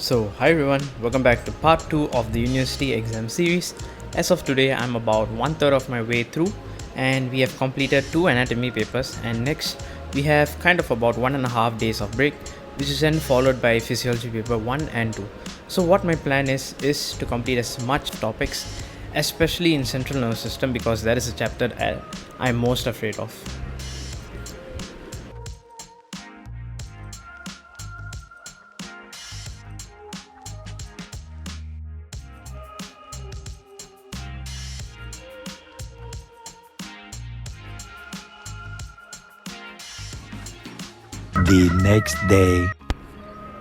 Hi everyone, welcome back to part 2 of the university exam series. As of today, I'm about one third of my way through, and we have completed two anatomy papers. And next, we have kind of about 1.5 days of break, which is then followed by physiology paper 1 and 2. So, what my plan is to complete as much topics, especially in central nervous system, because that is a chapter that I'm most afraid of. The next day.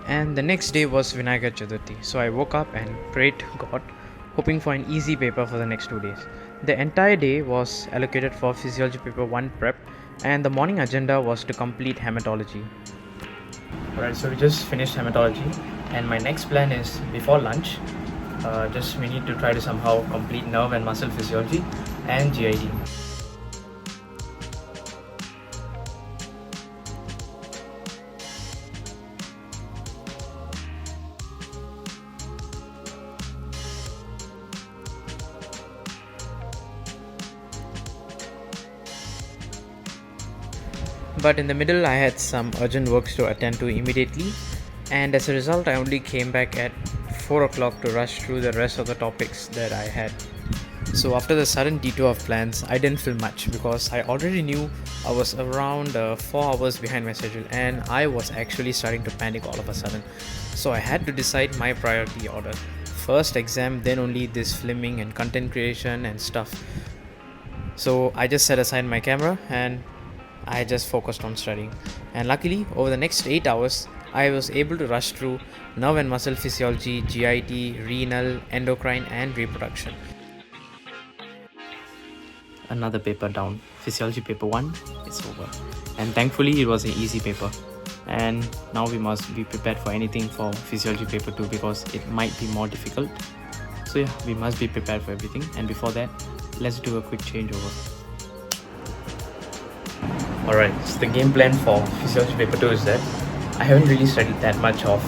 And the next day was Vinayagar Chaturthi, so I woke up and prayed to God, hoping for an easy paper for the next 2 days. The entire day was allocated for Physiology paper 1 prep, and the morning agenda was to complete hematology. Alright, so we just finished hematology, and my next plan is before lunch, just we need to try to somehow complete nerve and muscle physiology and GID. But in the middle, I had some urgent works to attend to immediately, and as a result, I only came back at 4 o'clock to rush through the rest of the topics that I had. So, after the sudden detour of plans, I didn't feel much because I already knew I was around 4 hours behind my schedule, and I was actually starting to panic all of a sudden. So, I had to decide my priority order. First exam, then only this filming and content creation and stuff. So, I just set aside my camera and I just focused on studying. And luckily, over the next 8 hours, I was able to rush through nerve and muscle physiology, GIT, renal, endocrine, and reproduction. Another paper down. Physiology paper 1 is over. And thankfully, it was an easy paper. And now we must be prepared for anything for physiology paper 2 because it might be more difficult. So, yeah, we must be prepared for everything. And before that, let's do a quick changeover. Alright, so the game plan for Physiology paper 2 is that I haven't really studied that much of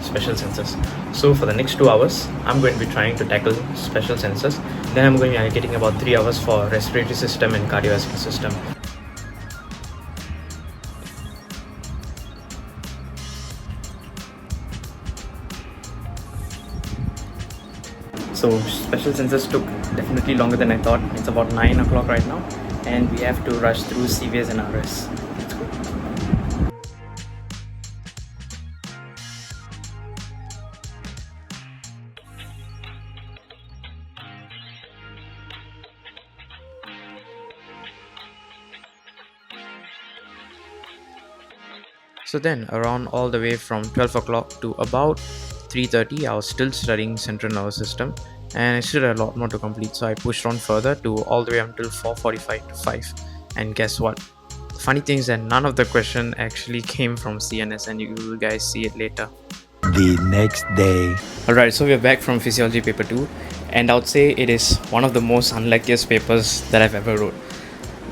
special senses. So for the next 2 hours, I'm going to be trying to tackle special senses. Then I'm going to be getting about 3 hours for respiratory system and cardiovascular system. So special senses took definitely longer than I thought. It's about 9 o'clock right now, and we have to rush through CVS and RS. Let's go. So then, around all the way from 12 o'clock to about 3:30, I was still studying central nervous system, and I still had a lot more to complete. So I pushed on further to all the way until 4:45 to 5. And guess what? The funny thing is that none of the question actually came from CNS, and you guys see it later. The next day. Alright, so we're back from Physiology paper 2, and I would say it is one of the most unluckiest papers that I've ever wrote.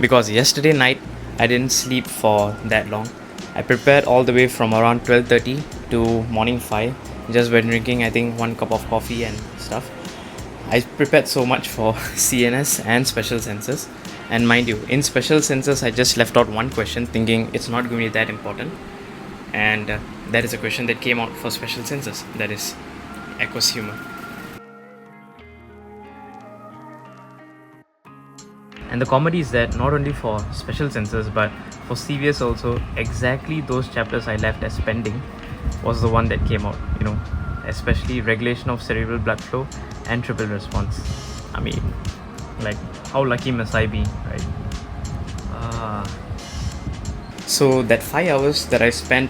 Because yesterday night, I didn't sleep for that long. I prepared all the way from around 12:30 to morning 5, just by drinking I think 1 cup of coffee and stuff. I prepared so much for CNS and special senses, and mind you, in special senses I just left out one question thinking it's not going to be that important, and that is a question that came out for special senses, that is aqueous humor. And the comedy is that not only for special senses but for CVS also, exactly those chapters I left as pending was the one that came out, especially regulation of cerebral blood flow and triple response. I mean, like, how lucky must I be, right? So that 5 hours that I spent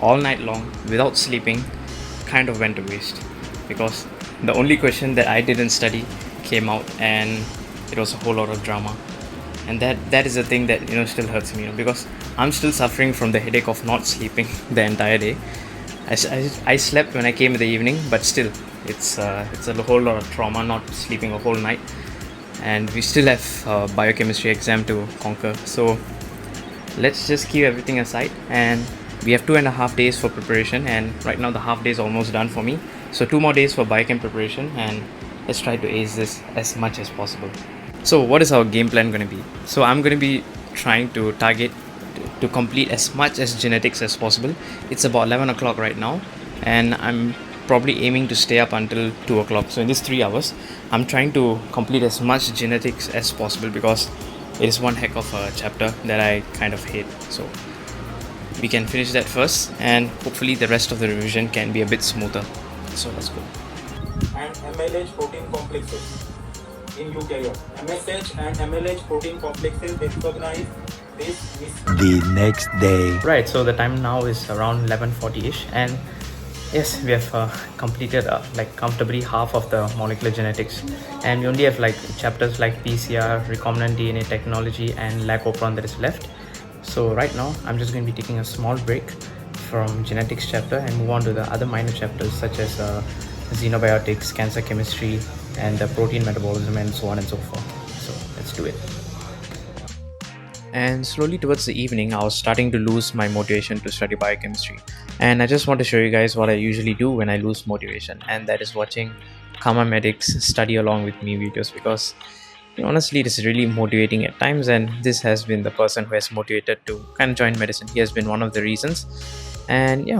all night long without sleeping kind of went to waste, because the only question that I didn't study came out, and it was a whole lot of drama. And that is the thing that still hurts me, because I'm still suffering from the headache of not sleeping the entire day. I slept when I came in the evening, but still it's a whole lot of trauma not sleeping a whole night. And we still have biochemistry exam to conquer, so let's just keep everything aside and We have 2.5 days for preparation, and right now the half day is almost done for me. So 2 more days for biochem preparation, and let's try to ace this as much as possible. So what is our game plan going to be? So I'm going to be trying to target to complete as much as genetics as possible. It's about 11 o'clock right now, and I'm probably aiming to stay up until 2 o'clock. So in these 3 hours, I'm trying to complete as much genetics as possible because it is one heck of a chapter that I kind of hate. So we can finish that first, and hopefully the rest of the revision can be a bit smoother. So let's go. And MLH protein complexes in eukaryote. MSH and MLH protein complexes recognize this The next day. Right, so the time now is around 11:40ish, and yes, we have completed like comfortably half of the molecular genetics, and we only have like chapters like PCR, recombinant DNA technology, and lacopron that is left. So right now I'm just going to be taking a small break from genetics chapter and move on to the other minor chapters such as xenobiotics, cancer chemistry, and protein metabolism, and so on and so forth. So let's do it. And slowly towards the evening, I was starting to lose my motivation to study biochemistry. And I just want to show you guys what I usually do when I lose motivation, and that is watching Karma Medics study along with me videos, because honestly it is really motivating at times, and this has been the person who has motivated to kind of join medicine. He has been one of the reasons, and yeah,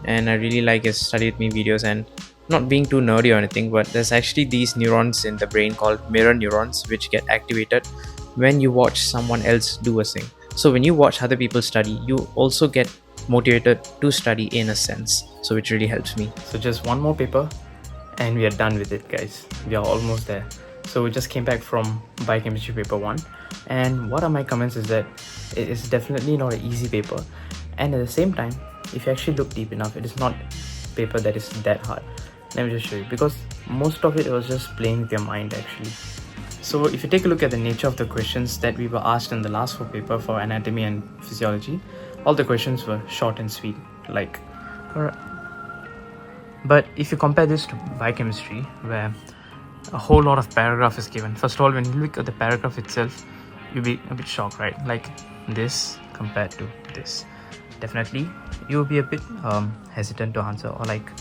and I really like his study with me videos. And not being too nerdy or anything, but there's actually these neurons in the brain called mirror neurons which get activated when you watch someone else do a thing. So when you watch other people study, you also get motivated to study in a sense. So it really helps me. So just one more paper and we are done with it, guys. We are almost there. So we just came back from biochemistry paper 1, and what are my comments is that it is definitely not an easy paper, and at the same time, if you actually look deep enough, it is not a paper that is that hard. Let me just show you, because most of it was just playing with your mind actually. So if you take a look at the nature of the questions that we were asked in the last 4 paper for anatomy and physiology, all the questions were short and sweet, like. But if you compare this to biochemistry, where a whole lot of paragraph is given, first of all, when you look at the paragraph itself, you'll be a bit shocked, right? Like this compared to this, definitely you'll be a bit hesitant to answer, or like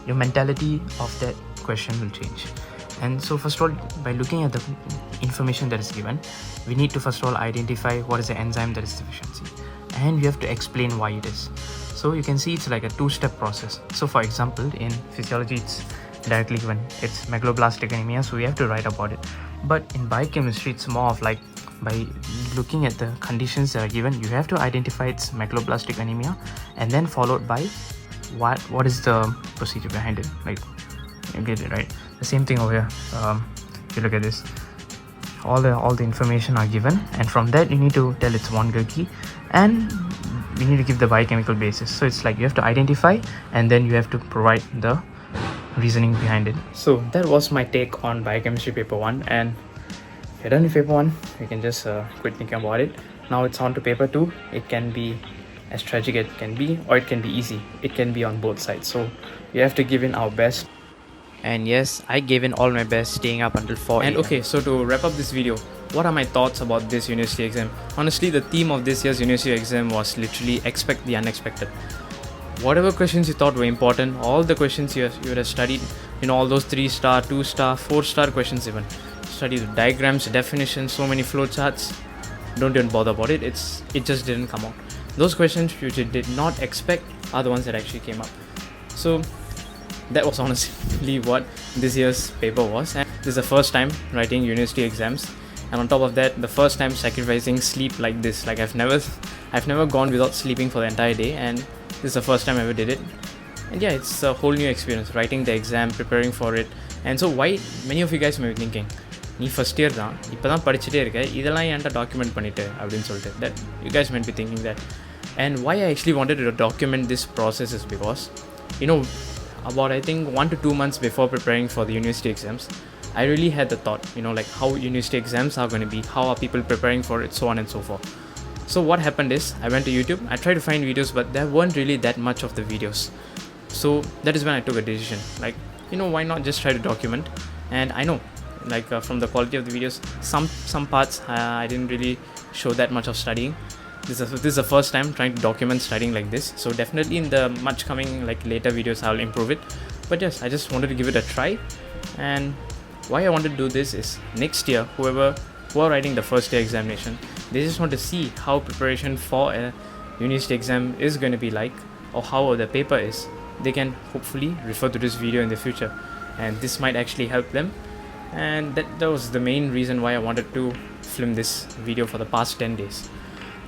your mentality of that question will change. And so first of all, by looking at the information that is given, we need to first of all identify what is the enzyme that is deficiency, and we have to explain why it is. So you can see it's like a 2-step process. So for example, in physiology it's directly given, it's megaloblastic anemia, so we have to write about it. But in biochemistry it's more of like, by looking at the conditions that are given, you have to identify its megaloblastic anemia, and then followed by what is the procedure behind it. Like, you get it, right? The same thing over here. If you look at this, all the information are given, and from that you need to tell it's one Gurkey, and we need to give the biochemical basis. So it's like you have to identify, and then you have to provide the reasoning behind it. So that was my take on biochemistry paper 1, and if you're done with paper 1, you can just quit thinking about it. Now it's on to paper 2. It can be as tragic as it can be, or it can be easy. It can be on both sides, so we have to give in our best. And yes, I gave in all my best, staying up until 4 a.m. And okay, so to wrap up this video, what are my thoughts about this university exam? Honestly, the theme of this year's university exam was literally expect the unexpected. Whatever questions you thought were important, all the questions you would have studied, all those 3-star, 2-star, 4-star questions even. Study the diagrams, definitions, so many flowcharts. Don't even bother about it. It just didn't come out. Those questions which you did not expect are the ones that actually came up. So that was honestly what this year's paper was, and this is the first time writing university exams, and on top of that, the first time sacrificing sleep like this. Like I've never gone without sleeping for the entire day, and this is the first time I ever did it. And yeah, it's a whole new experience, writing the exam, preparing for it. And so why many of you guys may be thinking, நீ first year தான், இப்போ தான் படிச்சுட்டே இருக்க, இதெல்லாம் ஏன்டா document பண்ணிட்டு அப்படின்னு சொல்லிட்டு, that you guys might be thinking that. And why I actually wanted to document this process is because, about I think 1 to 2 months before preparing for the university exams, I really had the thought, like how university exams are going to be, how are people preparing for it, so on and so forth. So what happened is, I went to YouTube, I tried to find videos, but there weren't really that much of the videos. So that is when I took a decision, like, why not just try to document. And I know, from the quality of the videos, some parts I didn't really show that much of studying, this is the first time trying to document studying like this, so definitely in the much coming like later videos I'll improve it. But yes, I just wanted to give it a try. And why I wanted to do this is next year who are writing the first year examination, they just want to see how preparation for a university exam is going to be like, or how the paper is. They can hopefully refer to this video in the future, and this might actually help them. And that was the main reason why I wanted to film this video for the past 10 days.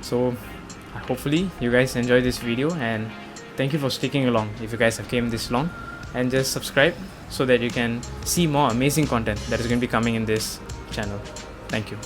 So hopefully you guys enjoy this video, and thank you for sticking along if you guys have came this long, and just subscribe so that you can see more amazing content that is going to be coming in this channel. Thank you.